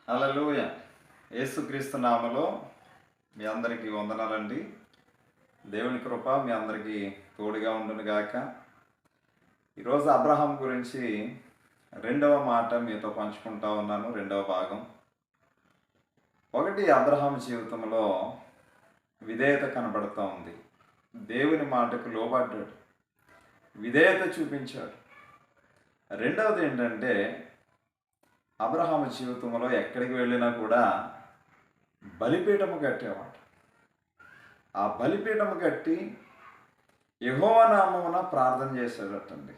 హల్లెలూయా. యేసుక్రీస్తు నామములో మీ అందరికీ వందనాలండి. దేవుని కృప మీ అందరికీ తోడుగా ఉండును గాక. ఈరోజు అబ్రహాం గురించి రెండవ మాట మీతో పంచుకుంటా ఉన్నాను. రెండవ భాగం. ఒకటి, అబ్రహాం జీవితంలో విధేయత కనబడుతూ ఉంది. దేవుని మాటకు లోబడ్డాడు, విధేయత చూపించాడు. రెండవది ఏంటంటే, అబ్రహాం జీవితంలో ఎక్కడికి వెళ్ళినా కూడా బలిపీఠము కట్టేవాడు. ఆ బలిపీఠము కట్టి యెహోవా నామమున ప్రార్థన చేశాడటండి.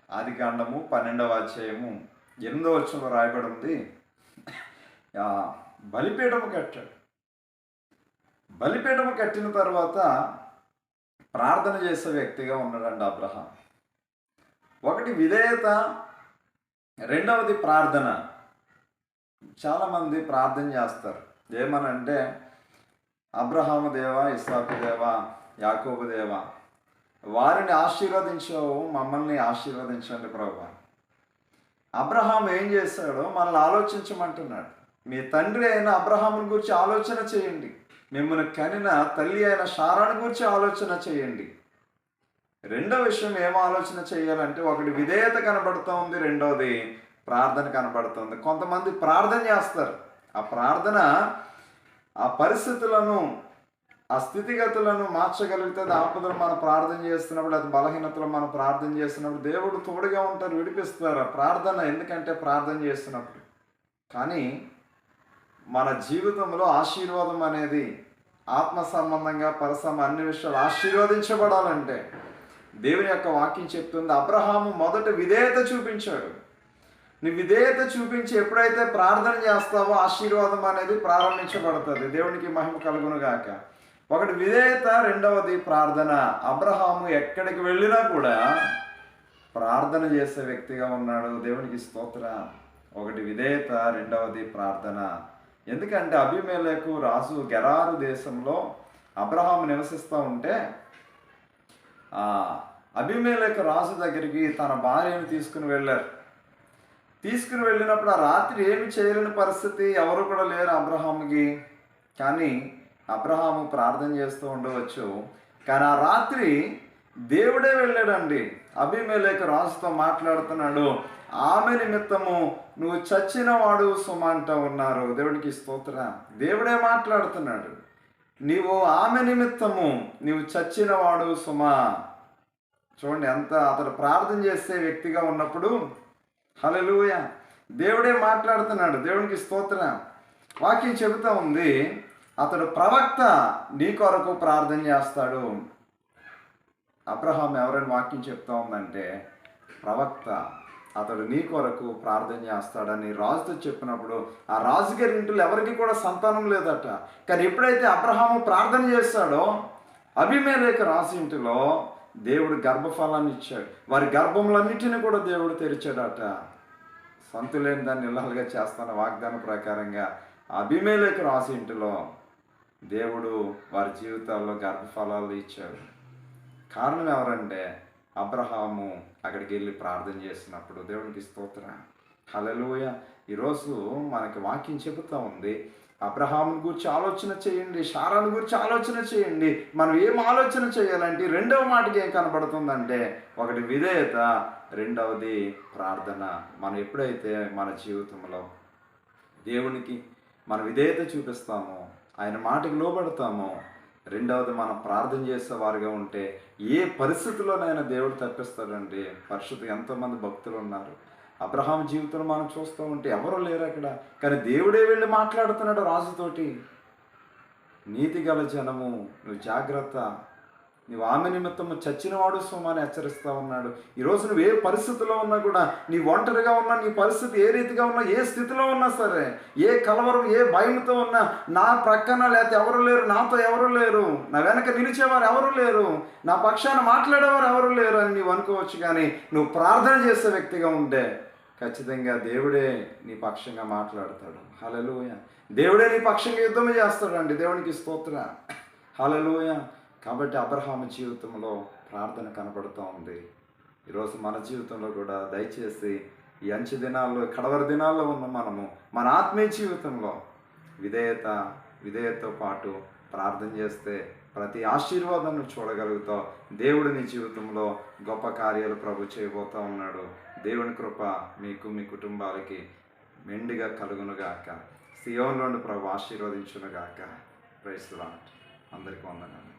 ఆదికాండము 12వ అధ్యాయము 8వ వచనంలో రాయబడి ఉంది. బలిపీఠము కట్టాడు. బలిపీఠము కట్టిన తర్వాత ప్రార్థన చేసే వ్యక్తిగా ఉన్నాడండి అబ్రహాం. ఒకటి విధేయత, రెండవది ప్రార్థన. చాలామంది ప్రార్థన చేస్తారు. ఏమనంటే, అబ్రహాము దేవా, ఇస్సాకు దేవా, యాకోబు దేవా, వారిని ఆశీర్వదించావు, మమ్మల్ని ఆశీర్వదించండి ప్రభువా. అబ్రహాం ఏం చేశాడో మనల్ని ఆలోచించమంటున్నాడు. మీ తండ్రి అయిన అబ్రహాముని గురించి ఆలోచన చేయండి. మిమ్మల్ని కనిన తల్లి అయిన శారాను గురించి ఆలోచన చేయండి. రెండో విషయం ఏం ఆలోచన చేయాలంటే, ఒకటి విధేయత కనబడుతూ ఉంది, రెండవది ప్రార్థన కనబడుతుంది. కొంతమంది ప్రార్థన చేస్తారు. ఆ ప్రార్థన ఆ పరిస్థితులను, ఆ స్థితిగతులను మార్చగలిగితే, ఆపదలు మనం ప్రార్థన చేస్తున్నప్పుడు, అది బలహీనతలు మనం ప్రార్థన చేస్తున్నప్పుడు దేవుడు తోడుగా ఉంటారు, విడిపిస్తారు ఆ ప్రార్థన. ఎందుకంటే ప్రార్థన చేస్తున్నప్పుడు. కానీ మన జీవితంలో ఆశీర్వాదం అనేది ఆత్మ సంబంధంగా అన్ని విషయాలు ఆశీర్వదించబడాలంటే దేవుని యొక్క వాక్యం చెప్తుంది, అబ్రహాము మొదట విధేయత చూపించాడు. నీ విధేయత చూపించి ఎప్పుడైతే ప్రార్థన చేస్తావో ఆశీర్వాదం అనేది ప్రారంభించబడుతుంది. దేవునికి మహిమ కలుగును గాక. ఒకటి విధేయత, రెండవది ప్రార్థన. అబ్రహాము ఎక్కడికి వెళ్ళినా కూడా ప్రార్థన చేసే వ్యక్తిగా ఉన్నాడు. దేవునికి స్తోత్రం. ఒకటి విధేయత, రెండవది ప్రార్థన. ఎందుకంటే అబీమెలెకు రాజు గెరారు దేశంలో అబ్రహాము నివసిస్తూ ఉంటే, అబీమెలెకు రాజు దగ్గరికి తన భార్యను తీసుకుని వెళ్ళినప్పుడు ఆ రాత్రి ఏమి చేయలేని పరిస్థితి, ఎవరు కూడా లేరు అబ్రహాముకి. కానీ అబ్రహాము ప్రార్థన చేస్తూ ఉండవచ్చు. కానీ ఆ రాత్రి దేవుడే వెళ్ళాడండి. అబీమెలెకు రాజుతో మాట్లాడుతున్నాడు. ఆమె నిమిత్తము నువ్వు చచ్చినవాడు సుమ అంటూ ఉన్నారు. దేవునికి స్తోత్రం. దేవుడే మాట్లాడుతున్నాడు. నీవు ఆమె నిమిత్తము నీవు చచ్చినవాడు సుమ. చూడండి, ఎంత అతడు ప్రార్థన చేసే వ్యక్తిగా ఉన్నప్పుడు, హల్లెలూయా, దేవుడే మాట్లాడుతున్నాడు. దేవునికి స్తోత్రం. వాక్యం చెబుతా ఉంది, అతడు ప్రవక్త, నీ కొరకు ప్రార్థన చేస్తాడు. అబ్రహాం ఎవరైనా వాక్యం చెప్తా ఉందంటే ప్రవక్త, అతడు నీ కొరకు ప్రార్థన చేస్తాడని రాజుతో చెప్పినప్పుడు, ఆ రాజుగారి ఇంట్లో ఎవరికి కూడా సంతానం లేదట. కానీ ఎప్పుడైతే అబ్రహాము ప్రార్థన చేస్తాడో, అబీమెలెకు రాజు ఇంటిలో దేవుడు గర్భఫలాన్ని ఇచ్చాడు. వారి గర్భములన్నిటిని కూడా దేవుడు తెరిచాడట. సంతులేని దాన్ని ఇళ్ళలుగా చేస్తాన వాగ్దాన ప్రకారంగా అబీమెలెకు రాజు ఇంటిలో దేవుడు వారి జీవితాల్లో గర్భఫలాలు ఇచ్చాడు. కారణం ఎవరంటే అబ్రహాము అక్కడికి వెళ్ళి ప్రార్థన చేసినప్పుడు. దేవునికి స్తోత్రం. హల్లెలూయా. ఈరోజు మనకి వాక్యం చెబుతూ ఉంది, అబ్రహాముని గురించి ఆలోచన చేయండి, శారాను గురించి ఆలోచన చేయండి. మనం ఏం ఆలోచన చేయాలంటే రెండవ మాటకి ఏం కనబడుతుందంటే, ఒకటి విధేయత, రెండవది ప్రార్థన. మనం ఎప్పుడైతే మన జీవితంలో దేవునికి మన విధేయత చూపిస్తామో, ఆయన మాటకి లోబడతామో, రెండవది మనం ప్రార్థన చేసేవారుగా ఉంటే ఏ పరిస్థితుల్లోనైనా దేవుడు తప్పిస్తాడండి. పరిస్థితి ఎంతోమంది భక్తులు ఉన్నారు. అబ్రహాం జీవితంలో మనం చూస్తూ ఉంటే ఎవరు లేరు అక్కడ. కానీ దేవుడే వెళ్ళి మాట్లాడుతున్నాడు రాజుతోటి. నీతి గల జనము, నువ్వు జాగ్రత్త, నువ్వు ఆమె నిమిత్తము చచ్చినవాడు సుమాని హెచ్చరిస్తూ ఉన్నాడు. ఈరోజు నువ్వు ఏ పరిస్థితిలో ఉన్నా కూడా, నీ ఒంటరిగా ఉన్నా, నీ పరిస్థితి ఏ రీతిగా ఉన్నా, ఏ స్థితిలో ఉన్నా సరే, ఏ కలవరం, ఏ భయంతో ఉన్నా, నా ప్రక్కన లేకపోతే ఎవరు లేరు, నాతో ఎవరు లేరు, నా వెనక నిలిచేవారు ఎవరు లేరు, నా పక్షాన మాట్లాడేవారు ఎవరు లేరు అని నీవు అనుకోవచ్చు. కానీ నువ్వు ప్రార్థన చేసే వ్యక్తిగా ఉంటే ఖచ్చితంగా దేవుడే నీ పక్షంగా మాట్లాడతాడు. హల్లెలూయా. దేవుడే నీ పక్షంగా యుద్ధం చేస్తాడండి. దేవునికి స్తోత్రం. హల్లెలూయా. కాబట్టి అబ్రహాము జీవితంలో ప్రార్థన కనబడుతూ ఉంది. ఈరోజు మన జీవితంలో కూడా దయచేసి ఈ అంచె దినాల్లో, కడవరి దినాల్లో ఉన్న మనము మన ఆత్మీయ జీవితంలో విధేయతతో పాటు ప్రార్థన చేస్తే ప్రతి ఆశీర్వాదాన్ని చూడగలుగుతావు. దేవుడు నీ జీవితంలో గొప్ప కార్యాలు ప్రభు చేయబోతూ ఉన్నాడు. దేవుని కృప మీకు, మీ కుటుంబాలకి మెండుగా కలుగునుగాక. సియోనులోని ప్రభు ఆశీర్వదించునుగాక. Praise the lord. అందరికీ వందనాలు.